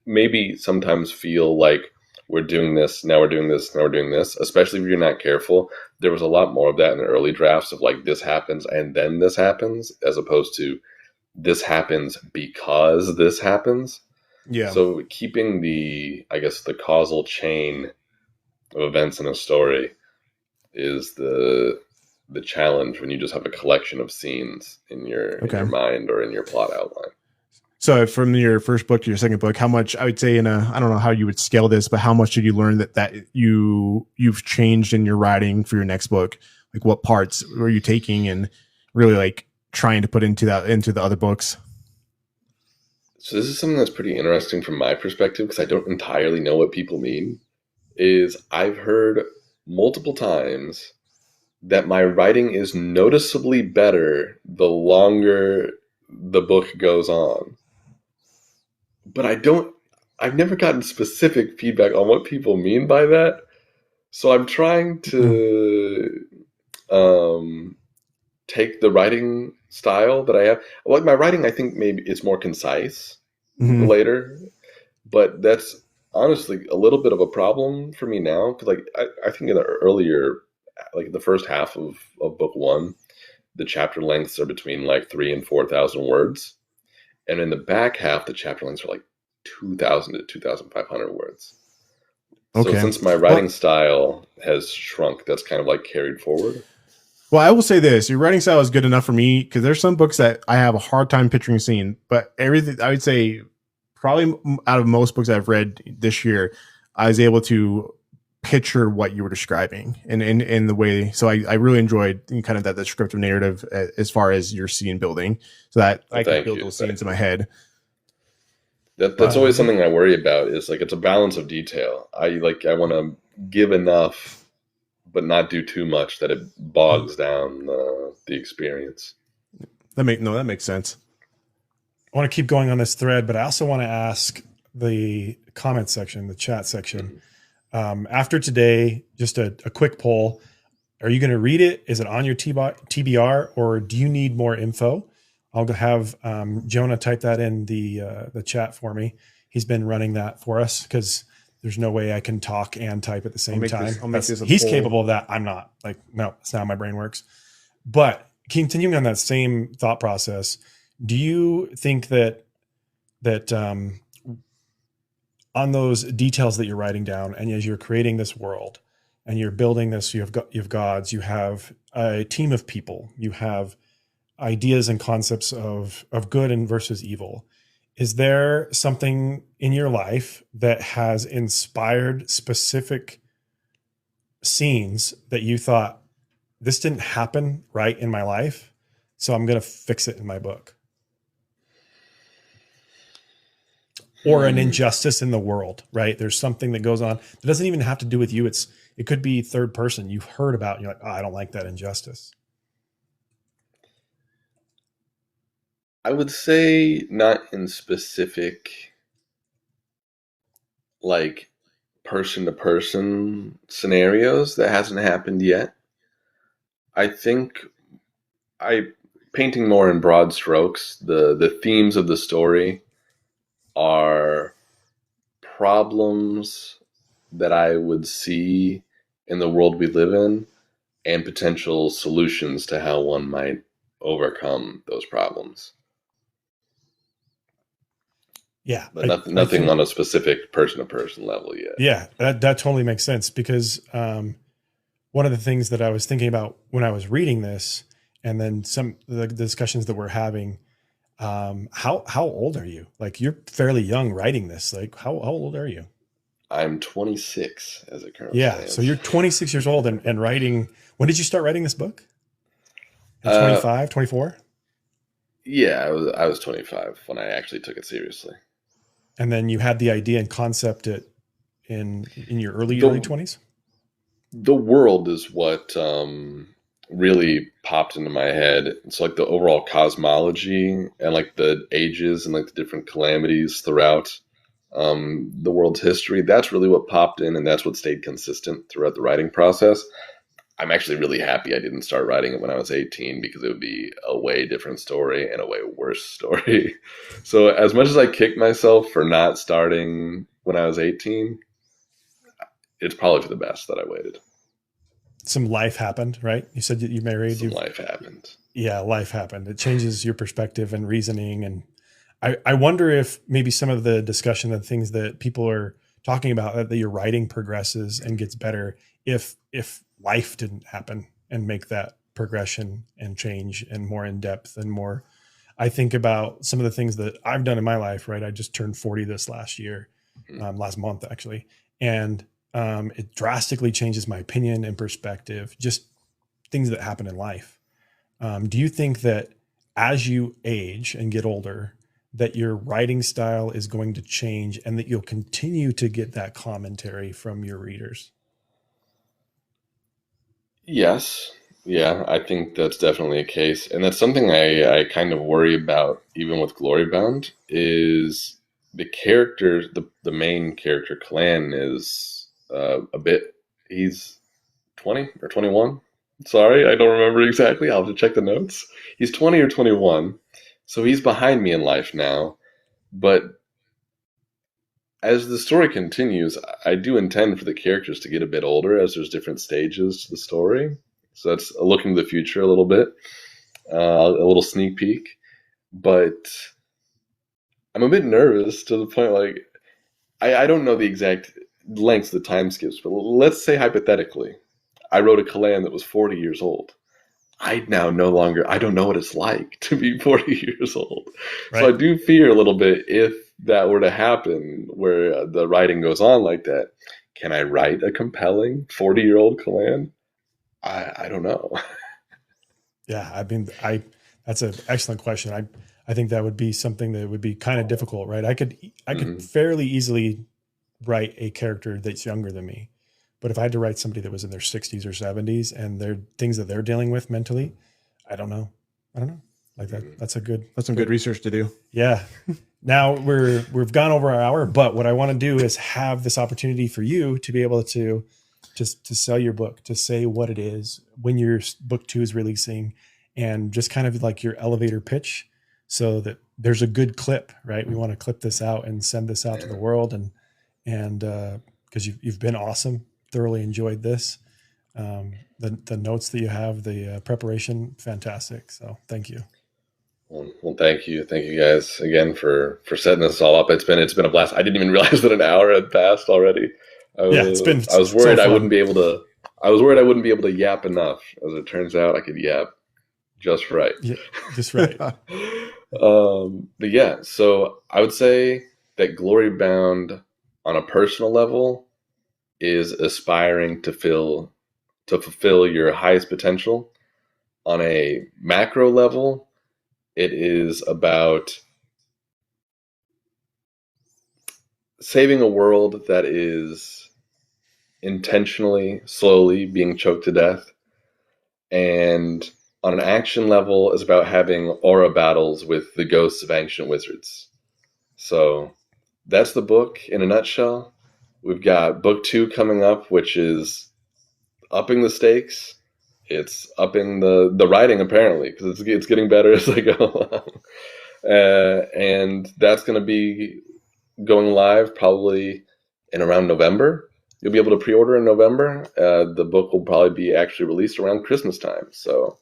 maybe sometimes feel like we're doing this, now we're doing this, now we're doing this, especially if you're not careful. There was a lot more of that in the early drafts of like this happens and then this happens, as opposed to this happens because this happens. Yeah. So keeping I guess the causal chain of events in a story is the challenge when you just have a collection of scenes in your mind or in your plot outline. So from your first book to your second book, how much, I would say I don't know how you would scale this, but how much did you learn that you've changed in your writing for your next book? Like what parts were you taking and really like trying to put into the other books? So this is something that's pretty interesting from my perspective, because I don't entirely know what people mean. Is I've heard multiple times that my writing is noticeably better the longer the book goes on. But I've never gotten specific feedback on what people mean by that. So I'm trying to take the writing style that I have. Like my writing, I think maybe it's more concise later, but that's honestly a little bit of a problem for me now. Because like I think in the earlier, like the first half of book one, the chapter lengths are between like 3,000 and 4,000 words. And in the back half, the chapter lengths are like 2,000 to 2,500 words. Okay. So since my writing style has shrunk, that's kind of like carried forward. Well, I will say this: your writing style is good enough for me, because there's some books that I have a hard time picturing a scene, but everything, I would say, probably out of most books I've read this year, I was able to picture what you were describing and in the way. So I really enjoyed kind of that descriptive narrative as far as your scene building, so that I can build those scenes in my head. That's always something I worry about, is like it's a balance of detail. I want to give enough but not do too much that it bogs down the experience. That makes sense. want to keep going on this thread, but I also want to ask the comment section, the chat section. After today, just a quick poll. Are you going to read it? Is it on your TBR, or do you need more info? I'll have Jonah type that in the chat for me. He's been running that for us because there's no way I can talk and type at the same time. He's capable of that. I'm not. Like, no, that's not how my brain works. But continuing on that same thought process, do you think that on those details that you're writing down, and as you're creating this world and you're building this, you have gods, you have a team of people, you have ideas and concepts of good and versus evil. Is there something in your life that has inspired specific scenes that you thought, this didn't happen right in my life, so I'm going to fix it in my book? Or an injustice in the world, right? There's something that goes on that doesn't even have to do with you. It could be third person. You've heard about, and you're like, oh, I don't like that injustice. I would say not in specific, like person to person scenarios. That hasn't happened yet. I think painting more in broad strokes, the themes of the story are problems that I would see in the world we live in, and potential solutions to how one might overcome those problems. Yeah. But nothing on a specific person to person level yet. Yeah, that totally makes sense, because one of the things that I was thinking about when I was reading this, and then some of the discussions that we're having, how old are you? Like, you're fairly young writing this. Like, how old are you? I'm 26 as it currently stands. So you're 26 years old and writing. When did you start writing this book? 25, 24? Yeah, I was 25 when I actually took it seriously. And then you had the idea and concept in your early 20s? The world is what really popped into my head. It's like the overall cosmology and like the ages and like the different calamities throughout the world's history. That's really what popped in, and that's what stayed consistent throughout the writing process. I'm actually really happy I didn't start writing it when I was 18, because it would be a way different story and a way worse story. So as much as I kick myself for not starting when I was 18, it's probably for the best that I waited. Some life happened, right? You said that you married. Life happened. Yeah, life happened. It changes your perspective and reasoning. And I wonder if maybe some of the discussion and things that people are talking about, that your writing progresses and gets better, if life didn't happen and make that progression and change and more in depth and more. I think about some of the things that I've done in my life, right? I just turned 40 this last year, last month actually. And it drastically changes my opinion and perspective, just things that happen in life. Do you think that as you age and get older, that your writing style is going to change and that you'll continue to get that commentary from your readers? Yes. Yeah, I think that's definitely a case. And that's something I kind of worry about even with Glorybound, is the character, the main character, Clan, is he's 20 or 21. Sorry, I don't remember exactly. I'll have to check the notes. He's 20 or 21. So he's behind me in life now. But as the story continues, I do intend for the characters to get a bit older as there's different stages to the story. So that's a look into the future a little bit, a little sneak peek. But I'm a bit nervous to the point, like, I don't know the exact lengths of the time skips, but let's say hypothetically, I wrote a clan that was 40 years old. I don't know what it's like to be 40 years old. Right. So I do fear a little bit, if that were to happen, where the writing goes on like that, can I write a compelling 40-year-old clan? I don't know. Yeah, I mean, that's an excellent question. I think that would be something that would be kind of difficult, right? I could fairly easily write a character that's younger than me. But if I had to write somebody that was in their 60s or 70s and their things that they're dealing with mentally, I don't know. Like that's some good research to do. Yeah. Now we've gone over our hour, but what I want to do is have this opportunity for you to be able to just to sell your book, to say what it is, when your book 2 is releasing, and just kind of like your elevator pitch, so that there's a good clip, right? We want to clip this out and send this out to the world, and because you've been awesome, thoroughly enjoyed this. The notes that you have, the preparation, fantastic. So thank you. Well, thank you guys again for setting this all up. It's been a blast. I didn't even realize that an hour had passed already. I was worried I wouldn't be able to. I was worried I wouldn't be able to yap enough. As it turns out, I could yap just right. Yeah, just right. But yeah, so I would say that Glorybound, on a personal level, is aspiring to fulfill your highest potential. On a macro level, it is about saving a world that is intentionally, slowly being choked to death. And on an action level, is about having aura battles with the ghosts of ancient wizards. So that's the book in a nutshell. We've got book 2 coming up, which is upping the stakes. It's upping the writing, apparently, because it's getting better as I go along. And that's going to be going live probably in around November. You'll be able to pre-order in November. The book will probably be actually released around Christmas time. So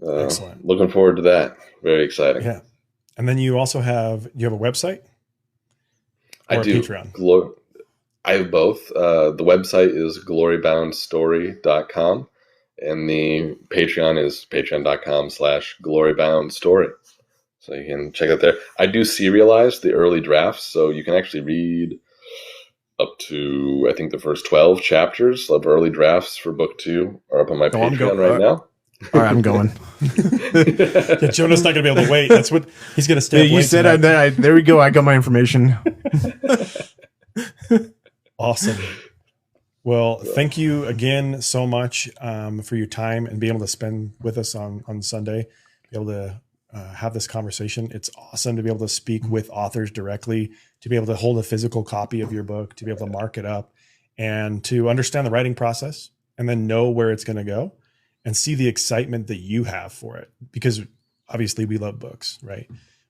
excellent. Looking forward to that. Very exciting. Yeah. And then you also have a website? Or I do. Patreon? I have both. The website is gloryboundstory.com, and the Patreon is patreon.com/gloryboundstory. So you can check it there. I do serialize the early drafts, so you can actually read up to, I think, the first 12 chapters of early drafts for book 2 are up on my Patreon right now. All right, I'm going. Yeah, Jonah's not going to be able to wait. That's what he's going to stay. You said there we go. I got my information. Awesome. Well, thank you again so much for your time and being able to spend with us on Sunday, be able to have this conversation. It's awesome to be able to speak with authors directly, to be able to hold a physical copy of your book, to be able to mark it up, and to understand the writing process, and then know where it's going to go and see the excitement that you have for it. Because obviously we love books, right?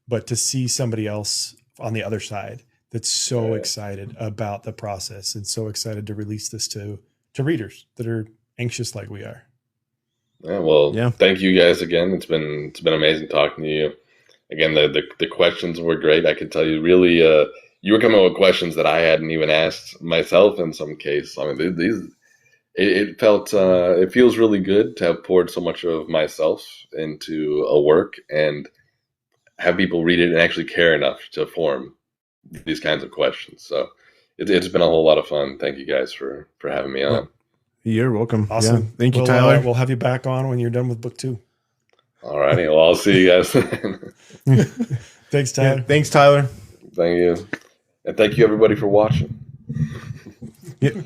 But to see somebody else on the other side that's so excited about the process and so excited to release this to readers that are anxious like we are. Yeah, thank you guys again. It's been amazing talking to you. Again, the questions were great. I could tell you really you were coming up with questions that I hadn't even asked myself in some case. I mean, it feels really good to have poured so much of myself into a work and have people read it and actually care enough to form these kinds of questions. So it's been a whole lot of fun. Thank you guys for having me on. You're welcome. Awesome. Yeah. Thank you, Tyler. We'll have you back on when you're done with book 2. All righty. Well, I'll see you guys then. Thanks, Tyler. Yeah, thanks, Tyler. Thank you. And thank you, everybody, for watching. Yeah.